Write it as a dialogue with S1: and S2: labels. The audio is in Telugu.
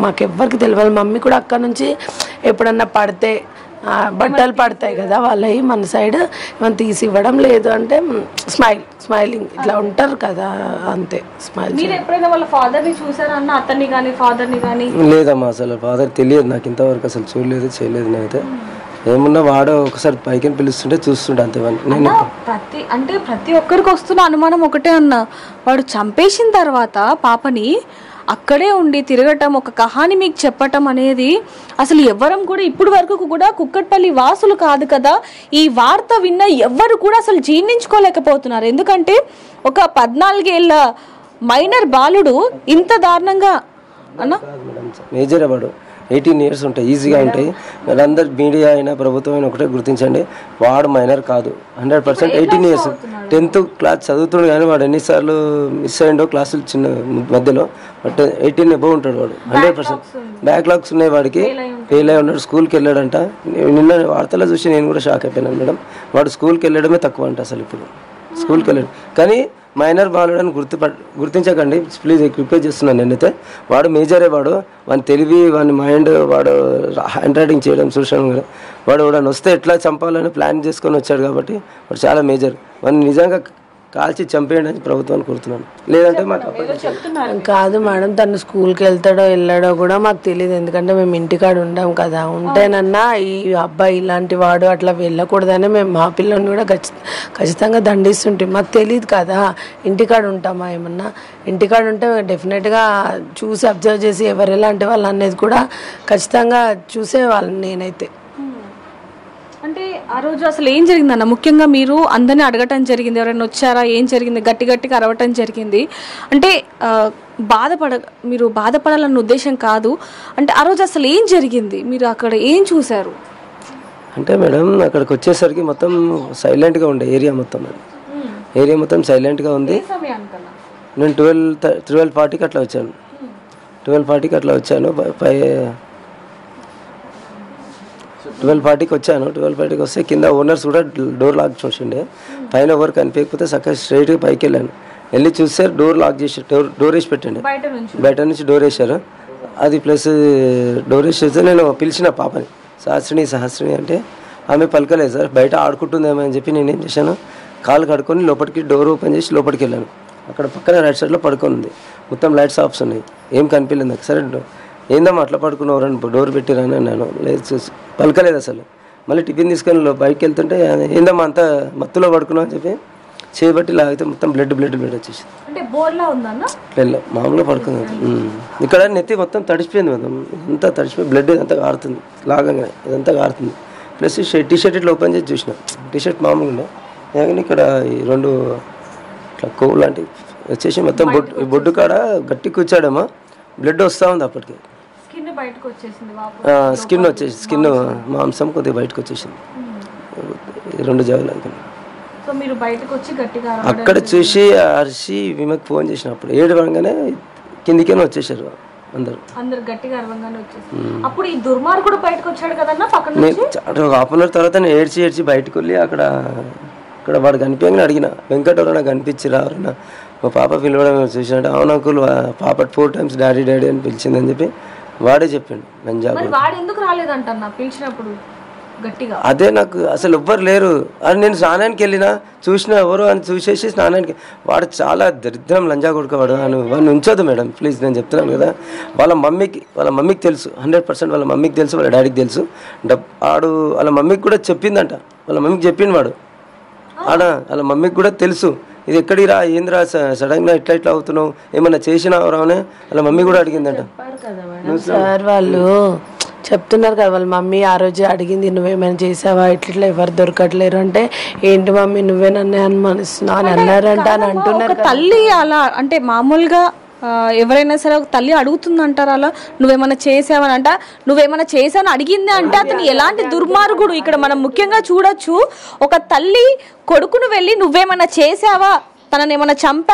S1: మాకెవ్వరికి తెలియదు. మమ్మీ కూడా అక్కడ నుంచి ఎప్పుడన్నా పడితే బట్టలు పడతాయి కదా వాళ్ళవి మన సైడ్ మనం తీసి ఇవ్వడం, లేదు అంటే స్మైలింగ్ ఇట్లా ఉంటారు కదా అంతే స్మైల్.
S2: మీరు ఎప్పుడైనా వాళ్ళ ఫాదర్ని చూసారా అన్న, అతన్ని కానీ ఫాదర్ని కానీ?
S3: లేదమ్మా, అసలు ఫాదర్ తెలియదు నాకు ఇంతవరకు, అసలు చూడలేదు చేయలేదు. నేనైతే ఏమున్నా వాడు ఒకసారి పైకి పిలుస్తుంటే చూస్తుంటే అంతే. నేను
S2: ప్రతి ఒక్కరికి వస్తున్న అనుమానం ఒకటే అన్న, వాడు చంపేసిన తర్వాత పాపని అక్కడే ఉండి తిరగటం, ఒక కహాని మీకు చెప్పటం అనేది అసలు ఎవ్వరం కూడా ఇప్పుడు వరకు కూడా కుక్కట్పల్లి వాసులు కాదు కదా, ఈ వార్త విన్న ఎవ్వరు కూడా అసలు జీర్ణించుకోలేకపోతున్నారు. ఎందుకంటే ఒక 14 ఏళ్ళ మైనర్ బాలుడు ఇంత దారుణంగా అన్న.
S3: మేజర్ వాడు 18 years ఉంటాయి, ఈజీగా ఉంటాయి. అందరు మీడియా అయినా ప్రభుత్వం అయినా ఒకటే గుర్తించండి, వాడు మైనర్ కాదు, 100%. 18 years 10th class చదువుతున్నాడు, కానీ వాడు ఎన్నిసార్లు మిస్ అయ్యిండో క్లాసులు చిన్న మధ్యలో. బట్ 18 above ఉంటాడు వాడు, 100%. బ్యాక్లాగ్స్ ఉన్నాయి వాడికి, ఫెయిల్ అయి ఉన్నాడు. స్కూల్కి వెళ్ళాడంట. నిన్న వార్తలో చూసి నేను కూడా షాక్ అయిపోయినాను మేడం. వాడు స్కూల్కి వెళ్ళడమే తక్కువ అంట అసలు, ఇప్పుడు స్కూల్కి వెళ్ళాడు. కానీ మైనర్ బాలుడని గుర్తించకండి ప్లీజ్, రిక్వెస్ట్ చేస్తున్నాను. నేనైతే వాడు మేజరే, వాడి తెలివి, వాడి మైండ్, వాడు హ్యాండ్ రైటింగ్ చేయడం చూసాను. వాడు వస్తే ఎట్లా చంపాలని ప్లాన్ చేసుకొని వచ్చాడు కాబట్టి వాడు చాలా మేజర్. వాడిని నిజంగా కాల్చి చంపేయండి అని ప్రభుత్వాన్ని కోరుతున్నాను, లేదంటే మాకు
S1: కాదు మేడం. తను స్కూల్కి వెళ్ళాడో కూడా మాకు తెలియదు, ఎందుకంటే మేము ఇంటికాడ ఉండాం కదా. ఉంటేనన్నా ఈ అబ్బాయి ఇలాంటి వాడు అట్లా వెళ్ళకూడదని మేము మా పిల్లల్ని కూడా ఖచ్చితంగా దండిస్తుంటాం. మాకు తెలియదు కదా, ఇంటికాడ ఉంటామా ఏమన్నా. ఇంటికాడ ఉంటే డెఫినెట్గా చూసి అబ్జర్వ్ చేసి ఎవరు ఎలాంటి వాళ్ళు అనేది కూడా ఖచ్చితంగా చూసేవాళ్ళని నేనైతే.
S2: అంటే ఆ రోజు అసలు ఏం జరిగిందన్న? ముఖ్యంగా మీరు అందరినీ అడగటం జరిగింది, ఎవరైనా వచ్చారా, ఏం జరిగింది, గట్టిగా అరవటం జరిగింది. అంటే మీరు బాధపడాలన్న ఉద్దేశం కాదు, అంటే ఆ రోజు అసలు ఏం జరిగింది, మీరు అక్కడ ఏం చూసారు?
S3: అంటే మేడం అక్కడికి వచ్చేసరికి మొత్తం సైలెంట్గా ఉండే ఏరియా మొత్తం సైలెంట్గా ఉంది. నేను 12:40కి అట్లా వచ్చాను. 12:40కి అట్లా వచ్చాను. 12:40కి వచ్చాను. 12:40కి వస్తే కింద ఓనర్స్ కూడా డోర్ లాక్ చూసిండే, పైన ఎవరు కనిపించకపోతే చక్కగా స్ట్రైట్గా పైకి వెళ్ళి చూస్తే డోర్ లాక్ చేసి డోర్ వేసి పెట్టండి, బయట నుంచి డోర్ వేసారు. అది ప్లస్ డోర్ వేసేస్తే నేను పిలిచిన పాపని, సహస్రిని అంటే ఆమె పలకలేదు సార్, బయట ఆడుకుంటుందేమో అని చెప్పి నేనేం చేశాను, కాలు కడుక్కొని లోపలికి డోర్ ఓపెన్ చేసి లోపలికి వెళ్ళాను. అక్కడ పక్కన రైట్ సైడ్లో పడుకొని ఉంది, మొత్తం లైట్స్ ఆఫ్స్ ఉన్నాయి, ఏం కనిపించలేదు నాకు. సరే ఏందమ్మా అట్లా పడుకున్నవరని డోర్ పెట్టిరాని అన్నాను, లేదు చూసి పలకలేదు అసలు. మళ్ళీ టిఫిన్ తీసుకొని బయటకు వెళ్తుంటే ఏందమ్మా అంత మత్తులో పడుకున్నావు అని చెప్పి చేయబట్టి లాగితే మొత్తం బ్లడ్ వచ్చేసి మామూలుగా పడుకుంది. ఇక్కడ నెత్తి మొత్తం తడిచిపోయింది, మొత్తం అంతా తడిచిపోయి బ్లడ్ అంతా కారుతుంది, లాగంగా ఇదంతా కారుతుంది. ప్లస్ టీషర్ట్ ఇట్లా ఓపెన్ చేసి చూసిన, టీషర్ట్ మామూలుగా ఉండే, కానీ ఇక్కడ ఈ 2 ఇట్లా కొవ్వు లాంటివి వచ్చేసి మొత్తం బొడ్డు కాడ గట్టి కూర్చాడేమో, బ్లడ్ వస్తూ ఉంది. అప్పటికి స్కిన్ మాంసం కొద్దిగా బయటకు వచ్చేసింది 2 జాగాలు. అక్కడ చూసి అరిసి విమకి ఫోన్ చేసినప్పుడు ఏడవగానే కిందికే వచ్చేసారు అందరు ఒక హాఫ్ అన్ అవర్ తర్వాత నేను ఏడ్చి బయటకు వెళ్ళి అక్కడ వాడు కనిపించగానే అడిగిన, వెంకట ఎవరైనా కనిపించిరా, ఎవరైనా మా పాప పిలవడం చూసినట్టు. అవును అంకుల్, పాప 4 times డాడీ అని పిలిచిందని చెప్పి వాడే చెప్పిండు. అదే నాకు అసలు ఎవ్వరు లేరు అని నేను స్నానానికి వెళ్ళినా చూసిన ఎవరు అని చూసేసి స్నానానికి, వాడు చాలా దరిద్రం లంజా కొడుకోవాడు అని వాడిని ఉంచొద్దు మేడం ప్లీజ్, నేను చెప్తున్నాను కదా. వాళ్ళ మమ్మీకి తెలుసు, 100% వాళ్ళ మమ్మీకి తెలుసు, వాళ్ళ డాడీకి తెలుసు. వాడు వాళ్ళ మమ్మీకి కూడా చెప్పిందంట, వాళ్ళ మమ్మీకి చెప్పిండు వాడు. వాళ్ళ మమ్మీకి కూడా తెలుసు, ఇది ఎక్కడిరా ఏంద్రా సడన్గా ఇట్లా అవుతున్నావు, ఏమన్నా చేసినావురా అని వాళ్ళ మమ్మీ కూడా అడిగిందంట.
S1: సార్ వాళ్ళు చెప్తున్నారు కదా, వాళ్ళ మమ్మీ ఆ రోజు అడిగింది నువ్వేమైనా చేసావా, ఇట్లా ఎవరు దొరకట్లేరు అంటే, ఏంటి మమ్మీ నువ్వే నన్ను అనుమానిస్తున్నావు అని అన్నారంట అని అంటున్నారు.
S2: తల్లి అలా అంటే మామూలుగా ఎవరైనా సరే ఒక తల్లి అడుగుతుందంటారు అలా, నువ్వేమైనా చేసావని అంట, నువ్వేమైనా చేసావని అడిగింది అంటే అతను ఎలాంటి దుర్మార్గుడు. ఇక్కడ మనం ముఖ్యంగా చూడొచ్చు, ఒక తల్లి కొడుకును వెళ్ళి నువ్వేమైనా చేసావా, తనని ఏమైనా చంపా